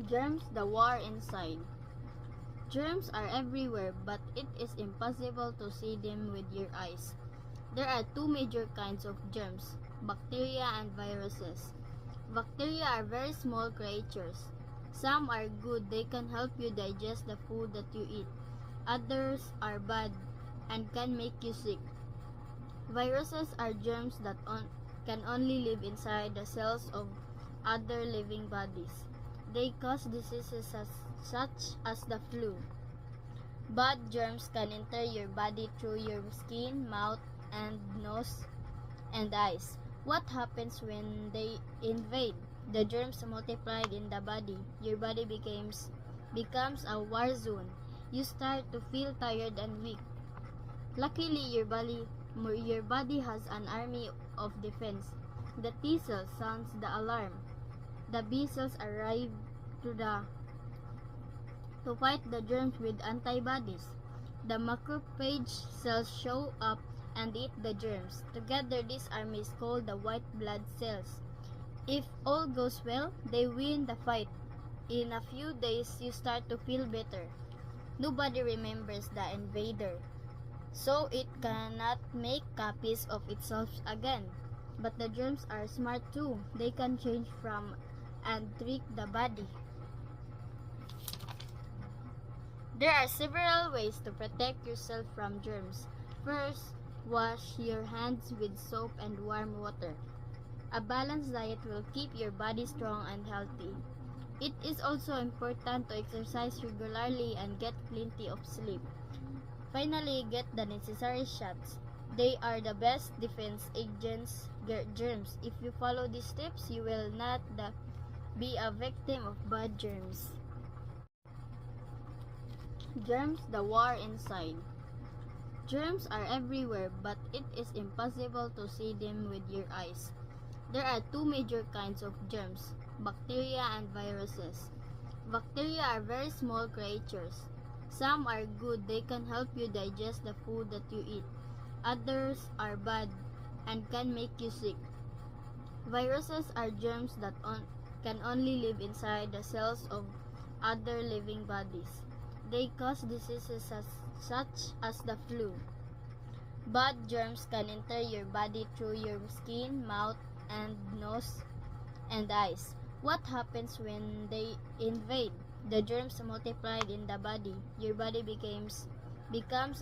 Germs, the war inside. Germs are everywhere, but it is impossible to see them with your eyes. There are two major kinds of germs, bacteria and viruses. Bacteria are very small creatures. Some are good, they can help you digest the food that you eat. Others are bad and can make you sick. Viruses are germs that can only live inside the cells of other living bodies. They cause diseases such as the flu. Bad germs can enter your body through your skin, mouth, and nose and eyes. What happens when they invade? The germs multiplied in the body. Your body becomes a war zone. You start to feel tired and weak. Luckily, your body has an army of defense. The T cell sounds the alarm. The B cells arrive to fight the germs with antibodies. The macrophage cells show up and eat the germs. Together, this army is called the white blood cells. If all goes well, they win the fight. In a few days, you start to feel better. Nobody remembers the invader, so it cannot make copies of itself again. But the germs are smart too. They can change from and trick the body. There are several ways to protect yourself from germs. First, wash your hands with soap and warm water. A balanced diet will keep your body strong and healthy. It is also important to exercise regularly and get plenty of sleep. Finally, get the necessary shots. They are the best defense against germs. If you follow these steps, you will not be a victim of bad germs. Germs, the war inside. Germs are everywhere, but it is impossible to see them with your eyes. There are two major kinds of germs, bacteria and viruses. Bacteria are very small creatures. Some are good, they can help you digest the food that you eat. Others are bad and can make you sick. Viruses are germs that can only live inside the cells of other living bodies. They cause diseases such as the flu. Bad germs can enter your body through your skin, mouth, and nose and eyes. What happens when they invade? The germs multiplied in the body. Your body becomes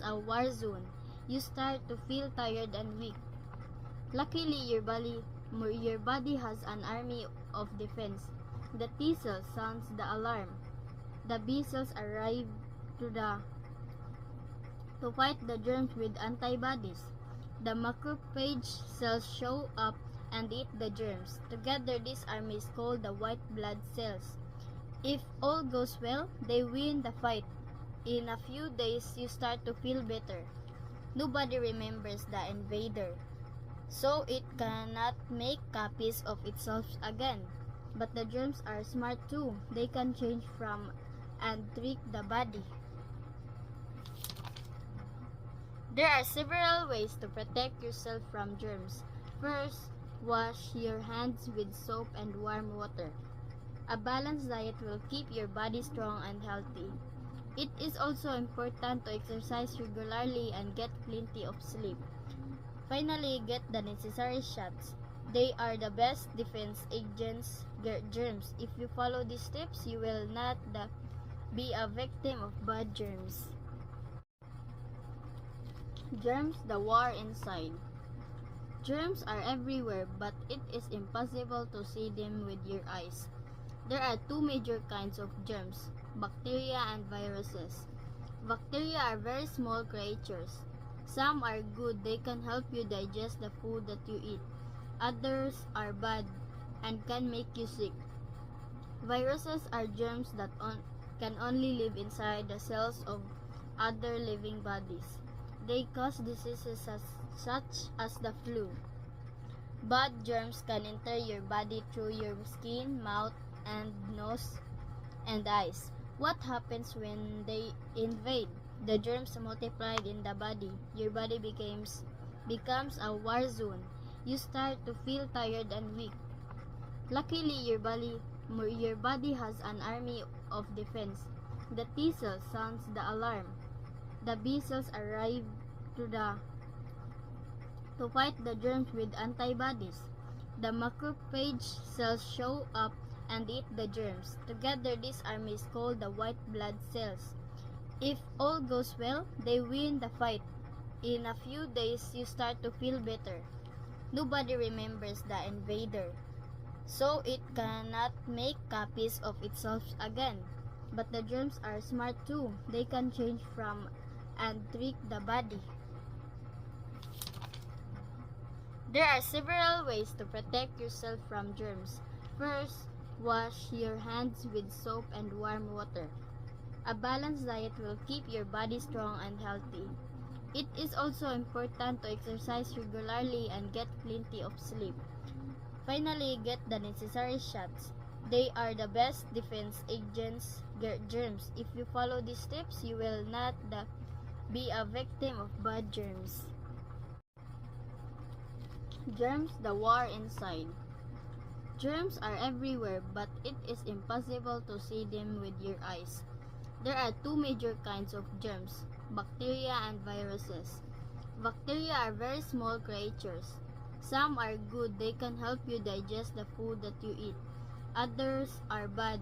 a war zone. You start to feel tired and weak. Luckily, your body has an army of defense. The T cell sounds the alarm. The B cells arrive to fight the germs with antibodies. The macrophage cells show up and eat the germs. Together, this army is called the white blood cells. If all goes well, they win the fight. In a few days, you start to feel better. Nobody remembers the invader, so it cannot make copies of itself again. But the germs are smart too. They can change from and trick the body. There are several ways to protect yourself from germs. First, wash your hands with soap and warm water. A balanced diet will keep your body strong and healthy. It is also important to exercise regularly and get plenty of sleep. Finally, get the necessary shots. They are the best defense against germs. If you follow these steps, you will not be a victim of bad germs. Germs, the war inside. Germs are everywhere, but it is impossible to see them with your eyes. There are two major kinds of germs, bacteria and viruses. Bacteria are very small creatures. Some are good, they can help you digest the food that you eat. Others are bad and can make you sick. Viruses are germs that can only live inside the cells of other living bodies. They cause diseases such as the flu. Bad germs can enter your body through your skin, mouth, and nose and eyes. What happens when they invade? The germs multiplied in the body. Your body becomes a war zone. You start to feel tired and weak. Luckily, your body has an army of defense. The T cell sounds the alarm. The B cells arrive to the to fight the germs with antibodies. The macrophage cells show up and eat the germs. Together, this army is called the white blood cells. If all goes well, they win the fight. In a few days, you start to feel better. Nobody remembers the invader, so it cannot make copies of itself again. But the germs are smart too. They can change from and trick the body. There are several ways to protect yourself from germs. First, wash your hands with soap and warm water. A balanced diet will keep your body strong and healthy. It is also important to exercise regularly and get plenty of sleep. Finally, get the necessary shots. They are the best defense against germs. If you follow these steps, you will not be a victim of bad germs. Germs, the war inside. Germs are everywhere, but it is impossible to see them with your eyes. There are two major kinds of germs, bacteria and viruses. Bacteria are very small creatures. Some are good, they can help you digest the food that you eat. Others are bad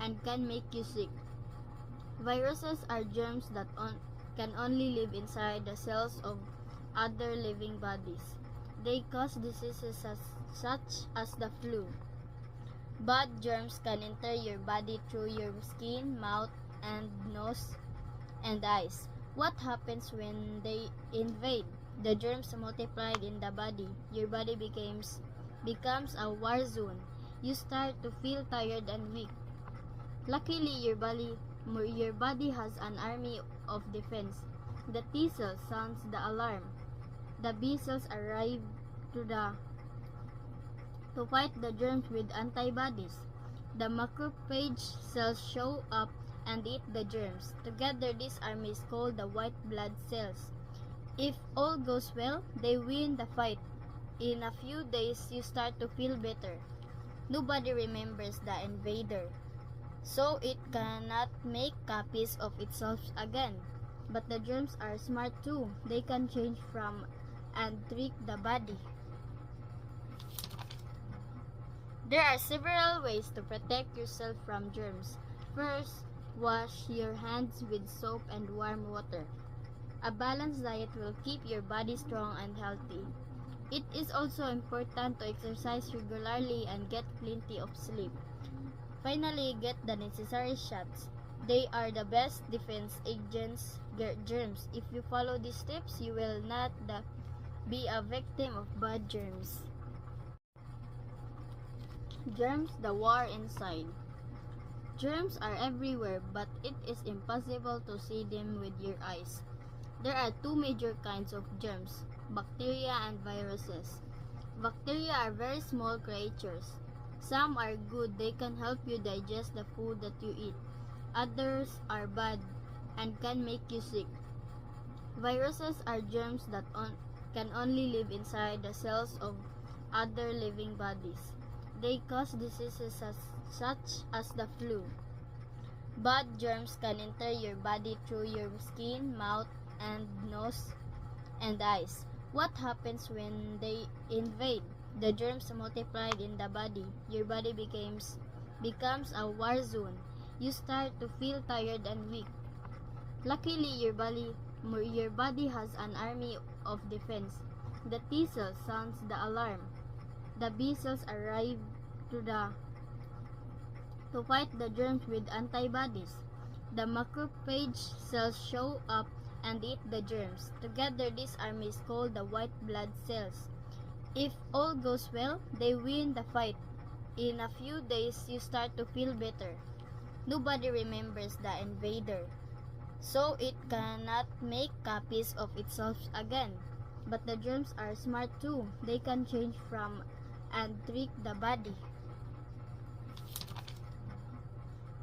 and can make you sick. Viruses are germs that can only live inside the cells of other living bodies. They cause diseases such as the flu. Bad germs can enter your body through your skin, mouth, and nose and eyes. What happens when they invade? The germs multiplied in the body. Your body becomes a war zone. You start to feel tired and weak. Luckily, your body has an army of defense. The T cell sounds the alarm. The B cells arrive to fight the germs with antibodies. The macrophage cells show up and eat the germs. Together, this army is called the white blood cells. If all goes well, they win the fight. In a few days, you start to feel better. Nobody remembers the invader, so it cannot make copies of itself again. But the germs are smart too. They can change from and trick the body. There are several ways to protect yourself from germs. First, wash your hands with soap and warm water. A balanced diet will keep your body strong and healthy. It is also important to exercise regularly and get plenty of sleep. Finally, get the necessary shots. They are the best defense against germs. If you follow these steps, you will not be a victim of bad germs. Germs, the war inside. Germs are everywhere, but it is impossible to see them with your eyes. There are two major kinds of germs, bacteria and viruses. Bacteria are very small creatures. Some are good, they can help you digest the food that you eat. Others are bad and can make you sick. Viruses are germs that can only live inside the cells of other living bodies. They cause diseases such as the flu. Bad germs can enter your body through your skin, mouth, and nose and eyes. What happens when they invade? The germs multiplied in the body. Your body becomes a war zone. You start to feel tired and weak. Luckily, your body has an army of defense. The T cell sounds the alarm. The B cells arrive to fight the germs with antibodies. The macrophage cells show up and eat the germs. Together, this army is called the white blood cells. If all goes well, they win the fight. In a few days, you start to feel better. Nobody remembers the invader, so it cannot make copies of itself again. But the germs are smart too. They can change from and trick the body.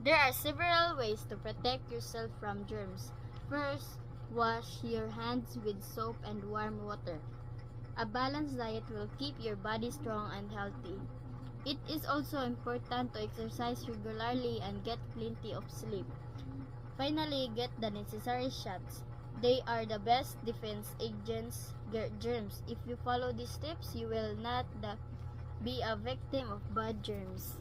There are several ways to protect yourself from germs. First, wash your hands with soap and warm water. A balanced diet will keep your body strong and healthy. It is also important to exercise regularly and get plenty of sleep. Finally, get the necessary shots. They are the best defense against germs. If you follow these steps, you will not be a victim of bad germs.